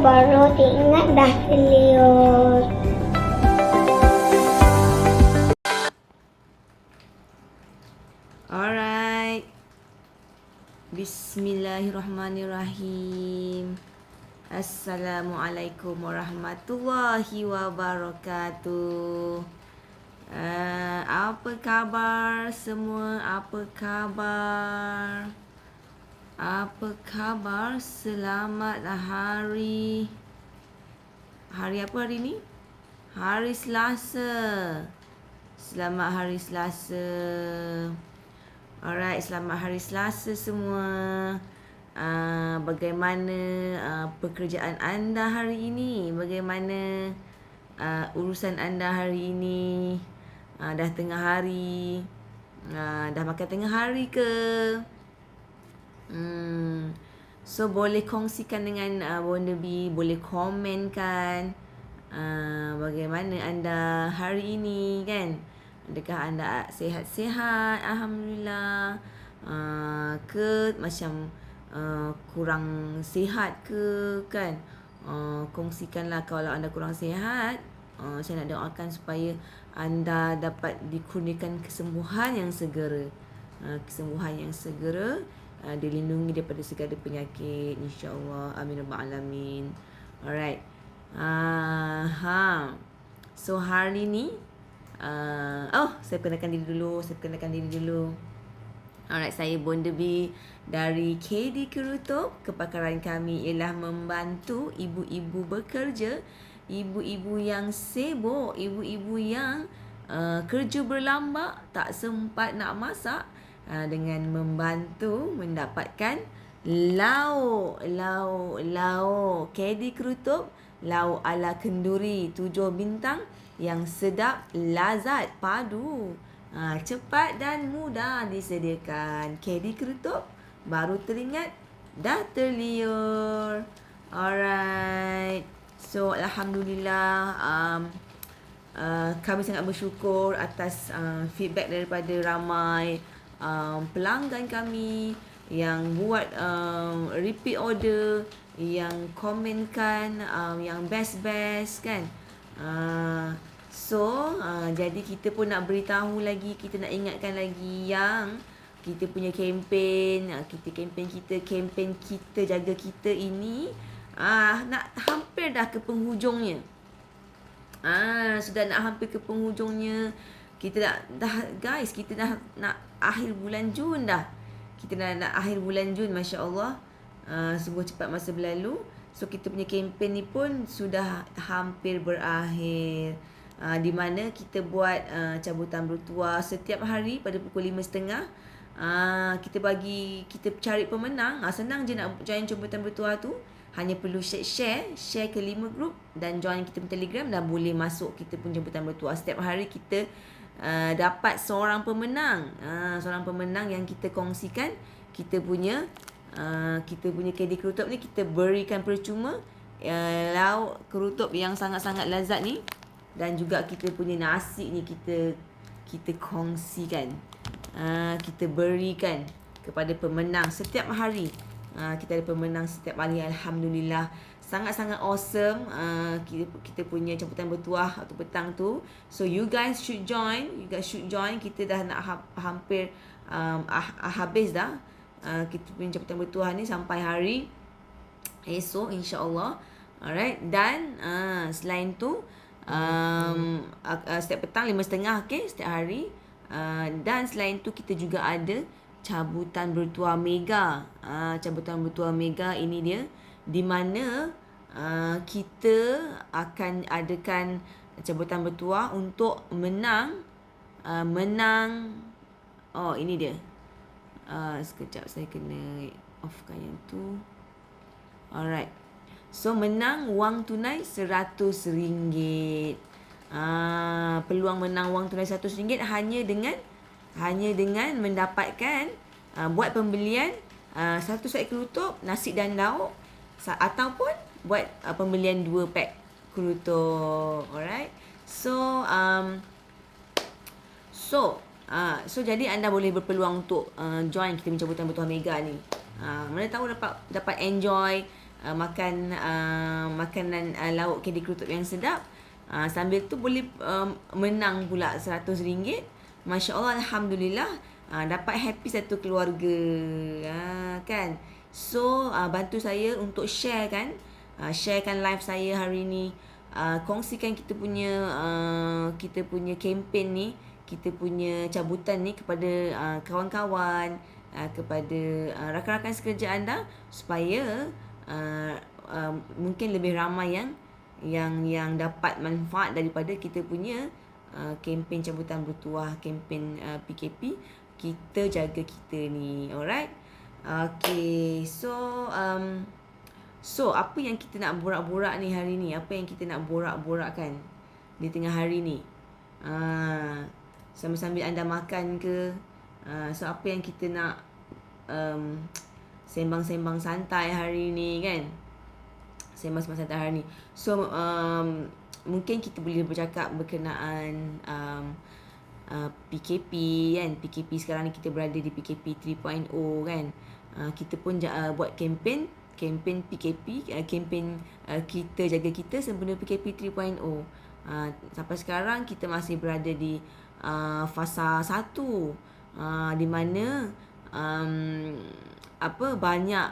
baru diingat dah terliur. Alright. Bismillahirrahmanirrahim. Assalamualaikum warahmatullahi wabarakatuh. Apa khabar semua? Apa khabar? Apa khabar? Selamat hari apa hari ni? Hari Selasa. Selamat hari Selasa. Alright, selamat hari Selasa semua. Bagaimana pekerjaan anda hari ini? Bagaimana urusan anda hari ini? Dah tengah hari. Dah makan tengah hari ke? So boleh kongsikan dengan Bonda B, boleh komen kan bagaimana anda hari ini kan? Adakah anda sihat-sihat? Alhamdulillah. Ke macam kurang sihat ke kan? Kongsikanlah kalau anda kurang sihat. Saya nak doakan supaya anda dapat dikurniakan kesembuhan yang segera. Kesembuhan yang segera. Dilindungi daripada segala penyakit, insya-Allah. Amin rabbal alamin. Alright. So hari ni saya perkenalkan diri dulu. Alright, saya Bonda B dari KD Kerutuk. Kepakaran kami ialah membantu ibu-ibu bekerja, ibu-ibu yang sibuk, ibu-ibu yang kerja berlambak, tak sempat nak masak, dengan membantu mendapatkan lauk KD Kerutuk, lauk ala kenduri 7 bintang yang sedap, lazat, padu, cepat dan mudah disediakan. KD Kerutuk, baru teringat dah terliur. Alright. So alhamdulillah, kami sangat bersyukur atas feedback daripada ramai pelanggan kami yang buat repeat order, yang komenkan yang best kan. Jadi kita pun nak beritahu lagi, kita nak ingatkan lagi yang kita punya kempen, kempen kita jaga kita ini nak hampir dah ke penghujungnya. Sudah nak hampir ke penghujungnya. Kita dah nak akhir bulan Jun dah. Kita nak akhir bulan Jun, masya-Allah. Sungguh cepat masa berlalu. So kita punya kempen ni pun sudah hampir berakhir. Di mana kita buat cabutan bertuah setiap hari pada pukul 5.30. Kita cari pemenang. Senang je nak join cabutan bertuah tu. Hanya perlu share ke 5 group dan join kita punya Telegram, dan boleh masuk kita punya cabutan bertuah. Setiap hari kita dapat seorang pemenang. Seorang pemenang yang kita kongsikan kita punya KD Kerutuk ni, kita berikan percuma lauk kerutuk yang sangat-sangat lazat ni, dan juga kita punya nasi ni kita kongsikan. Kita berikan kepada pemenang setiap hari. Kita ada pemenang setiap hari, alhamdulillah. Sangat-sangat awesome kita punya cabutan bertuah waktu petang tu. So you guys should join. Kita dah nak hampir habis dah. Kita punya cabutan bertuah ni sampai hari esok, insya-Allah. Alright. Dan selain tu setiap petang 5.30, okay, setiap hari. Dan selain tu kita juga ada cabutan bertuah mega. Cabutan bertuah mega ini dia, di mana kita akan adakan cabutan bertuah untuk menang. Ini dia. Sekejap, saya kena offkan yang tu. Alright. So menang wang tunai RM100. Peluang menang wang tunai RM100 hanya dengan mendapatkan buat pembelian satu set kerutuk, nasi dan lauk, ataupun buat pembelian 2 pack kerutuk. Alright. So jadi anda boleh berpeluang untuk join kita cabutan bertuah mega ni. Mana tahu dapat enjoy makanan lauk kedi kerutuk yang sedap. Sambil tu boleh menang pula RM100. Masya Allah, Alhamdulillah. Dapat happy satu keluarga. Kan. So bantu saya untuk sharekan live saya hari ni. Kongsikan kita punya kempen ni, kita punya cabutan ni kepada kawan-kawan, kepada rakan-rakan sekerja anda, supaya mungkin lebih ramai yang dapat manfaat daripada kita punya kempen cabutan bertuah, kempen PKP kita jaga kita ni. Alright. Okay. So apa yang kita nak borak-borak ni hari ni? Apa yang kita nak borak-borakkan di tengah hari ni? Sambil-sambil anda makan ke? So apa yang kita nak sembang-sembang santai hari ni kan? Sembang-sembang santai hari ni. So mungkin kita boleh bercakap berkenaan PKP kan. PKP sekarang ni kita berada di PKP 3.0 kan. Kita pun buat kempen PKP, kempen kita jaga kita sempena PKP 3.0. Sampai sekarang kita masih berada di fasa 1, di mana banyak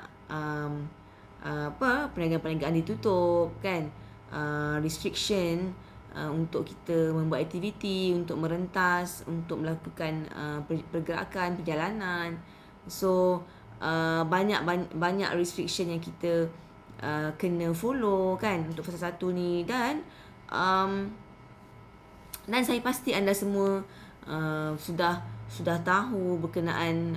perniagaan-perniagaan ditutup kan. Restriction untuk kita membuat aktiviti, untuk merentas, untuk melakukan pergerakan, perjalanan. So banyak restriction yang kita kena follow kan untuk fasa 1 ni. Dan saya pasti anda semua sudah tahu berkenaan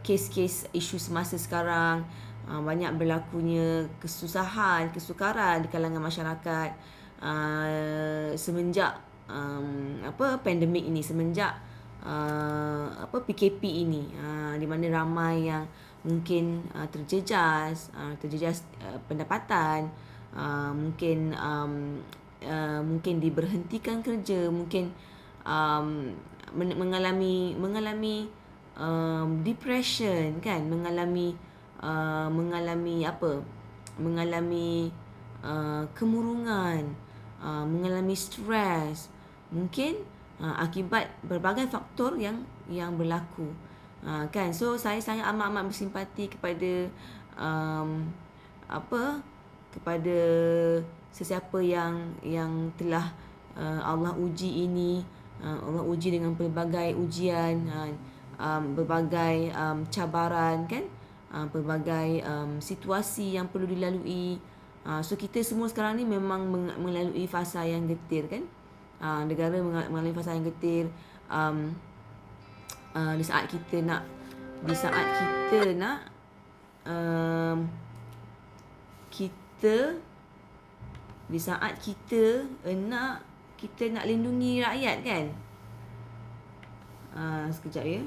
kes-kes isu semasa sekarang. Banyak berlakunya kesusahan, kesukaran di kalangan masyarakat semenjak pandemik ini, semenjak PKP ini, di mana ramai yang mungkin terjejas pendapatan, mungkin diberhentikan kerja, mungkin mengalami depression kan, mengalami kemurungan, mengalami stres, mungkin akibat berbagai faktor yang berlaku. Kan. So saya sangat amat bersimpati kepada kepada sesiapa yang telah Allah uji ini. Allah uji dengan pelbagai ujian, berbagai cabaran kan, pelbagai situasi yang perlu dilalui. So kita semua sekarang ni memang melalui fasa yang getir kan. Negara melalui fasa yang getir. Di saat kita nak kita nak lindungi rakyat kan. Sekejap ya.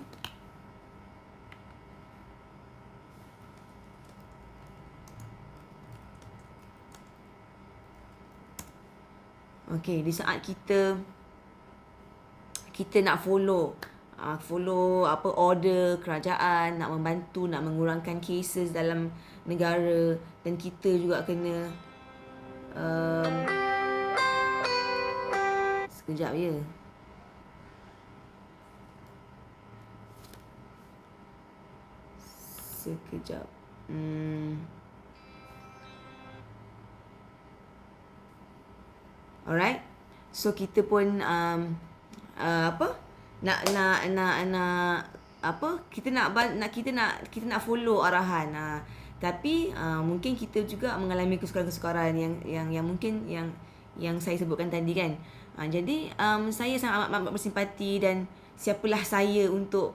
Okey, di saat kita nak follow order kerajaan, nak membantu, nak mengurangkan cases dalam negara, dan kita juga kena sekejap ya. Sekejap. Alright. So kita pun kita nak follow arahan. Tapi mungkin kita juga mengalami kesukaran-kesukaran yang mungkin yang saya sebutkan tadi kan. Jadi saya sangat amat bersimpati, dan siapalah saya untuk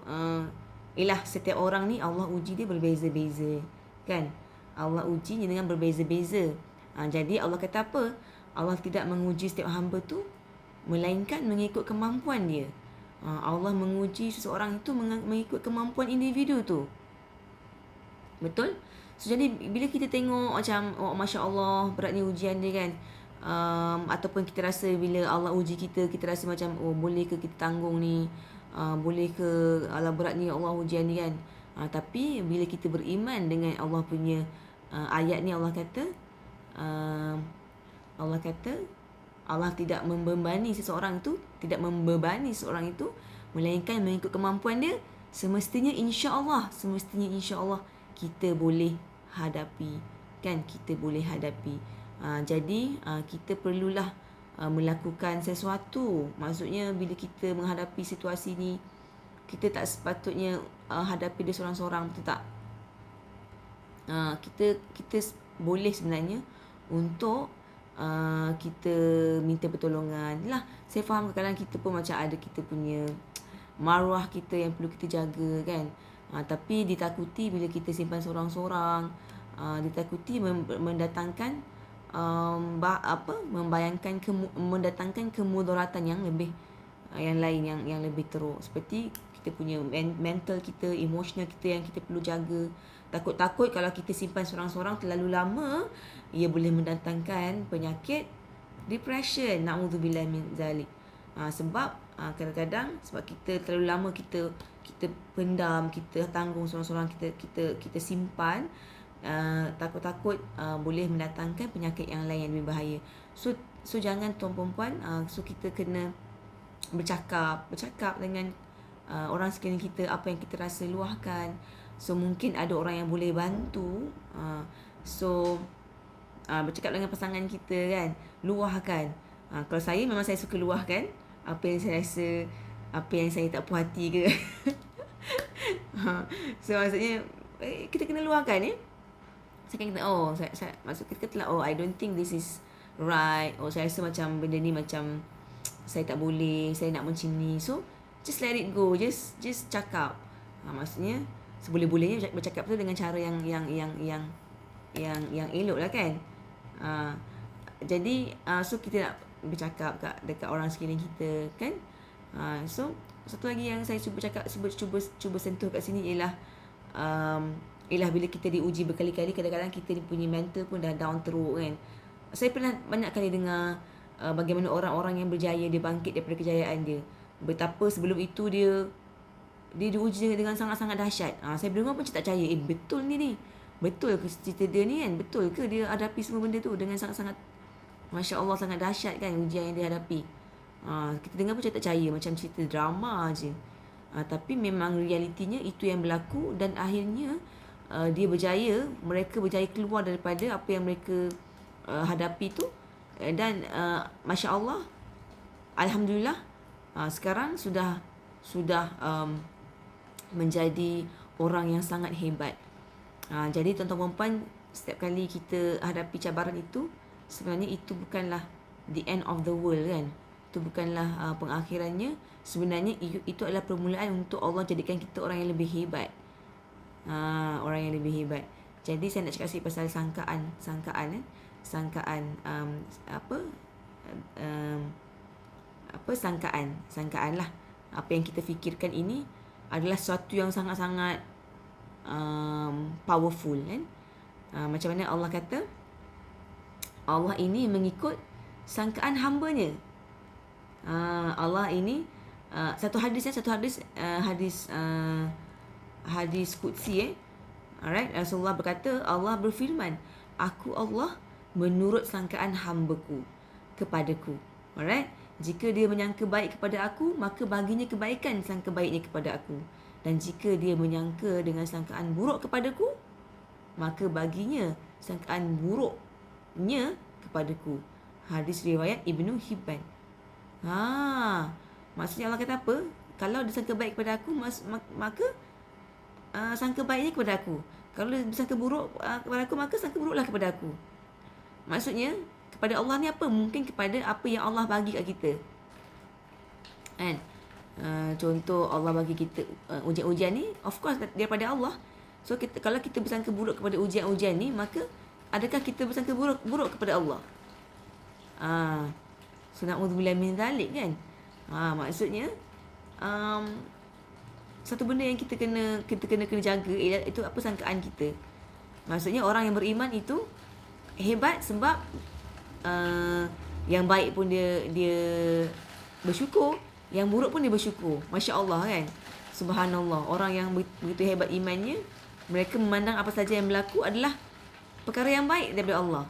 setiap orang ni Allah uji dia berbeza-beza kan. Allah uji dengan berbeza-beza. Jadi Allah kata apa? Allah tidak menguji setiap hamba tu melainkan mengikut kemampuan dia. Allah menguji seseorang itu mengikut kemampuan individu tu. Betul? So jadi bila kita tengok macam Masya Allah beratnya ujian dia kan, ataupun kita rasa bila Allah uji kita rasa macam boleh ke kita tanggung ni, boleh ke ala beratnya Allah ujian ni kan. Tapi bila kita beriman dengan Allah punya ayat ni Allah kata Allah tidak membebani seseorang itu, melainkan mengikut kemampuan dia. Semestinya insya-Allah kita boleh hadapi, kan? Kita boleh hadapi. Jadi kita perlulah melakukan sesuatu. Maksudnya bila kita menghadapi situasi ni, kita tak sepatutnya hadapi dia seorang-seorang, betul tak? Kita boleh sebenarnya untuk kita minta pertolongan lah. Saya faham kadang-kadang kita pun macam ada kita punya maruah kita yang perlu kita jaga, kan? Tapi ditakuti bila kita simpan seorang-seorang, ditakuti mendatangkan mendatangkan kemudaratan yang lebih yang lain, yang lebih teruk, seperti kita punya mental kita, emotional kita yang kita perlu jaga. Takut-takut kalau kita simpan seorang-seorang terlalu lama, ia boleh mendatangkan penyakit depression. Na'udzubillah min zalik. Sebab kadang-kadang sebab kita terlalu lama kita pendam, kita tanggung seorang-seorang, kita simpan, takut-takut boleh mendatangkan penyakit yang lain yang lebih bahaya. So jangan tuan perempuan, so kita kena bercakap dengan orang sekeliling kita, apa yang kita rasa, luahkan. So mungkin ada orang yang boleh bantu. Bercakap dengan pasangan kita, kan, luahkan. Kalau saya memang saya suka luahkan apa yang saya rasa, apa yang saya tak puas hati ke. So maksudnya kita kena luahkan, ya. Saya kata maksud kita kata I don't think this is right. Saya rasa macam benda ni macam saya tak boleh, saya nak macam ni. So just let it go, just cakap. Maksudnya seboleh-bolehnya bercakap tu dengan cara yang elok lah, kan. Jadi so kita nak bercakap dekat orang sekeliling kita, kan. So satu lagi yang saya cuba sentuh kat sini ialah bila kita diuji berkali-kali, kadang-kadang kita punya mental pun dah down teruk, kan. Saya pernah banyak kali dengar bagaimana orang-orang yang berjaya, dia bangkit daripada kejayaan dia. Betapa sebelum itu dia diuji dengan sangat-sangat dahsyat. Saya dengar pun tak percaya. Betul ni. Betul ke cerita dia ni, kan? Betul ke dia hadapi semua benda tu dengan sangat-sangat, Masya Allah, sangat dahsyat, kan, ujian yang dia hadapi. Kita dengar pun tak percaya, macam cerita drama je. Tapi memang realitinya itu yang berlaku, dan akhirnya dia berjaya, mereka berjaya keluar daripada apa yang mereka hadapi tu. Dan Masya Allah, Alhamdulillah, sekarang sudah menjadi orang yang sangat hebat. Jadi tuan-tuan puan, setiap kali kita hadapi cabaran itu, sebenarnya itu bukanlah the end of the world, kan. Itu bukanlah pengakhirannya. Sebenarnya itu adalah permulaan untuk Allah jadikan kita orang yang lebih hebat. Orang yang lebih hebat. Jadi saya nak cakap sikit pasal sangkaan lah. Apa yang kita fikirkan ini adalah sesuatu yang sangat-sangat powerful, kan. Macam mana Allah kata, Allah ini mengikut sangkaan hamba-Nya. Allah ini satu hadis qudsi, alright, Rasulullah berkata, Allah berfirman, aku Allah menurut sangkaan hamba-Ku kepadaku. Alright, jika dia menyangka baik kepada aku, maka baginya kebaikan sangka baiknya kepada aku. Dan jika dia menyangka dengan sangkaan buruk kepadaku, maka baginya sangkaan buruknya kepadaku. Hadis riwayat Ibnu Hibban. Maksudnya Allah kata apa? Kalau dia sangka baik kepada aku, maka sangka baiknya kepada aku. Kalau dia sangka buruk kepada aku, maka sangka buruklah kepada aku. Maksudnya kepada Allah ni apa? Mungkin kepada apa yang Allah bagi kat kita, kan. Contoh Allah bagi kita ujian-ujian ni, of course daripada Allah. So kalau kita bersangka buruk kepada ujian-ujian ni, maka adakah kita bersangka buruk kepada Allah? So na'udzubillah min zalik, kan. Maksudnya satu benda yang kita kena jaga ialah itu apa sangkaan kita. Maksudnya orang yang beriman itu hebat sebab yang baik pun dia bersyukur, yang buruk pun dia bersyukur. Masya Allah, kan. Subhanallah. Orang yang begitu hebat imannya, mereka memandang apa saja yang berlaku adalah perkara yang baik daripada Allah.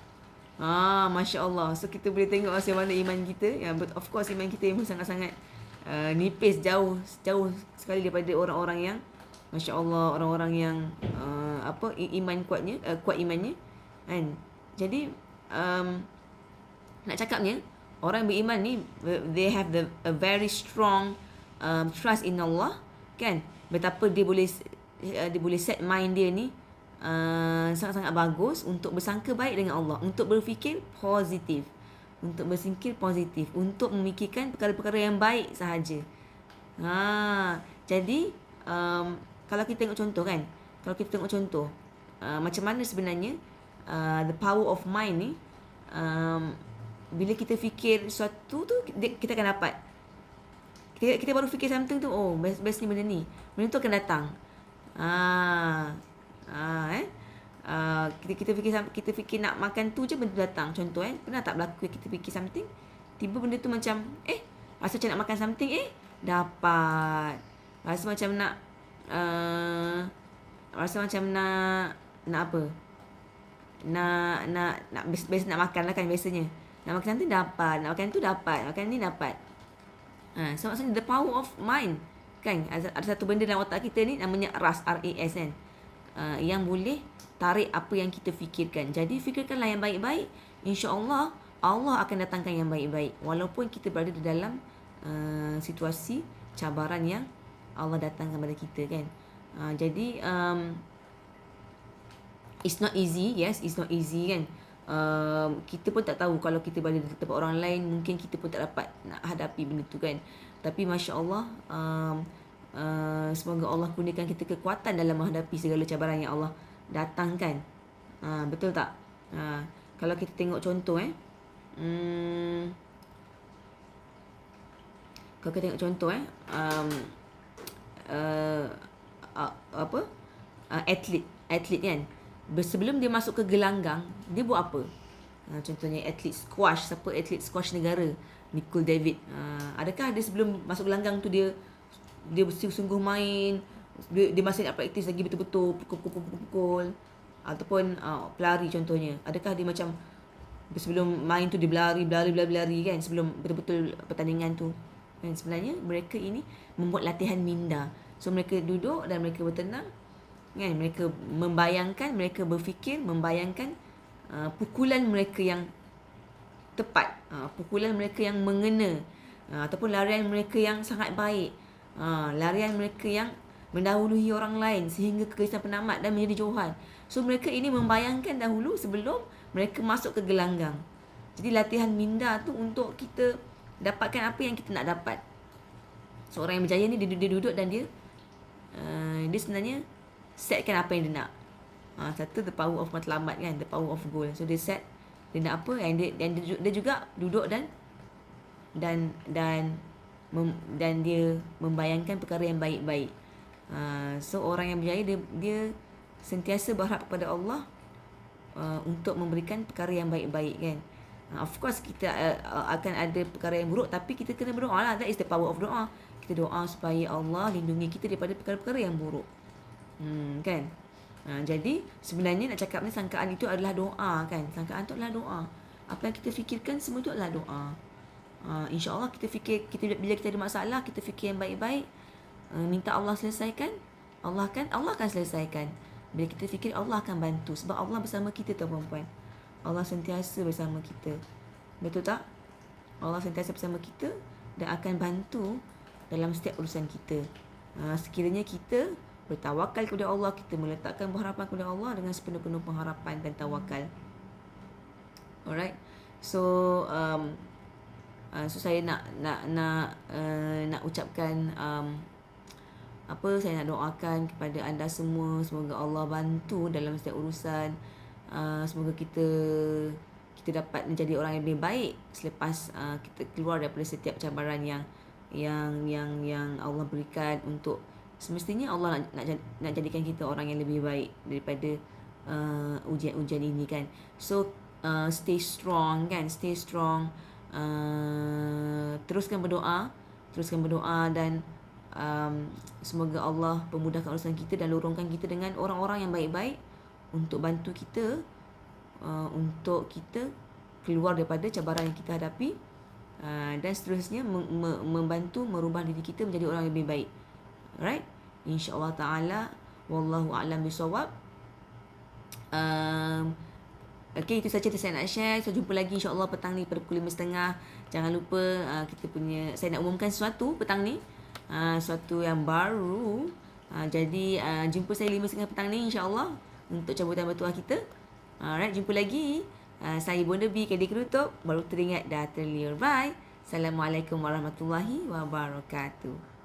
Masya Allah. So kita boleh tengok macam mana iman kita. Ya, but of course iman kita memang sangat-sangat nipis, jauh sekali daripada orang-orang yang Masya Allah, orang-orang yang iman kuatnya, kuat imannya, kan. Jadi nak cakapnya, orang beriman ni they have a very strong trust in Allah, kan. Betapa dia boleh set mind dia ni sangat-sangat bagus untuk bersangka baik dengan Allah, untuk berfikir positif, untuk memikirkan perkara-perkara yang baik sahaja. Jadi kalau kita tengok contoh, kan, macam mana sebenarnya the power of mind ni, bila kita fikir sesuatu tu, kita akan dapat. Kita baru fikir something tu, oh best ni benda ni, benda tu akan datang. Kita fikir nak makan tu je, benda tu datang. Contoh, pernah tak berlaku kita fikir something, tiba benda tu macam rasa macam nak makan something, dapat. Rasa macam nak apa, nak biasa nak makan lah, kan, biasanya nak makan something dapat, nak makan tu dapat, makan ni dapat. So maksudnya the power of mind, kan. Ada satu benda dalam otak kita ni namanya RAS, RAS, kan, yang boleh tarik apa yang kita fikirkan. Jadi fikirkanlah yang baik-baik, insya-Allah Allah akan datangkan yang baik-baik, walaupun kita berada di dalam situasi cabaran yang Allah datangkan kepada kita, kan. Jadi it's not easy. Yes, it's not easy, kan. Kita pun tak tahu kalau kita berada di tempat orang lain, mungkin kita pun tak dapat nak hadapi benda tu, kan. Tapi Masya Allah, semoga Allah kurniakan kita kekuatan dalam menghadapi segala cabaran yang Allah datangkan. Betul tak? Kalau kita tengok contoh, kalau kita tengok contoh, atlet, kan. Sebelum dia masuk ke gelanggang, dia buat apa? Contohnya atlet squash. Siapa atlet squash negara? Nicole David. Adakah dia sebelum masuk gelanggang tu dia sungguh main, dia masih nak praktis lagi betul-betul, pukul, ataupun pelari contohnya, adakah dia macam sebelum main tu dia berlari, kan, sebelum betul-betul pertandingan tu, kan. Sebenarnya mereka ini membuat latihan minda. So mereka duduk dan mereka bertenang, kan. Mereka membayangkan, mereka berfikir, membayangkan pukulan mereka yang tepat, pukulan mereka yang mengena, ataupun larian mereka yang sangat baik, larian mereka yang mendahului orang lain sehingga ke garisan penamat dan menjadi johan. So mereka ini membayangkan dahulu sebelum mereka masuk ke gelanggang. Jadi latihan minda tu untuk kita dapatkan apa yang kita nak dapat. Seorang yang berjaya ni dia duduk dan dia sebenarnya setkan apa yang dia nak. Satu, the power of matlamat, kan, the power of goal. So dia set, dia nak apa, dan dia juga duduk dan dia membayangkan perkara yang baik-baik. So orang yang berjaya, dia sentiasa berharap kepada Allah untuk memberikan perkara yang baik-baik, kan. Of course kita akan ada perkara yang buruk, tapi kita kena berdoa lah. That is the power of doa. Kita doa supaya Allah lindungi kita daripada perkara-perkara yang buruk, kan. Jadi sebenarnya nak cakap ni, sangkaan itu adalah doa, kan. Sangkaan itu adalah doa. Apa yang kita fikirkan semua itu adalah doa. InsyaAllah bila kita ada masalah, kita fikir yang baik-baik, minta Allah selesaikan, Allah akan selesaikan. Bila kita fikir, Allah akan bantu, sebab Allah bersama kita, tuan-puan. Allah sentiasa bersama kita. Betul tak? Allah sentiasa bersama kita dan akan bantu dalam setiap urusan kita. Sekiranya kita bertawakal kepada Allah, kita meletakkan pengharapan kepada Allah dengan sepenuh-penuh pengharapan dan tawakal. Alright. So saya nak ucapkan saya nak doakan kepada anda semua, semoga Allah bantu dalam setiap urusan. Semoga kita dapat menjadi orang yang lebih baik selepas kita keluar daripada setiap cabaran yang Allah berikan. Untuk semestinya Allah nak jadikan kita orang yang lebih baik daripada ujian-ujian ini, kan. So stay strong, kan, stay strong. Teruskan berdoa dan semoga Allah pemudahkan urusan kita dan lorongkan kita dengan orang-orang yang baik-baik untuk bantu kita untuk kita keluar daripada cabaran yang kita hadapi, dan seterusnya membantu merubah diri kita menjadi orang yang lebih baik. Alright, insya-Allah taala, wallahu a'lam bisawab. Okay, itu saja saya nak share. Saya jumpa lagi insya-Allah petang ni pada pukul 5.30. Jangan lupa kita punya, saya nak umumkan sesuatu petang ni, sesuatu yang baru. Jadi jumpa saya 5.30 petang ni insya-Allah untuk cabutan bertuah kita. Alright, jumpa lagi. Saya Bonda B, Kedai Kerutuk. Baru teringat dah terliur. Bye. Assalamualaikum warahmatullahi wabarakatuh.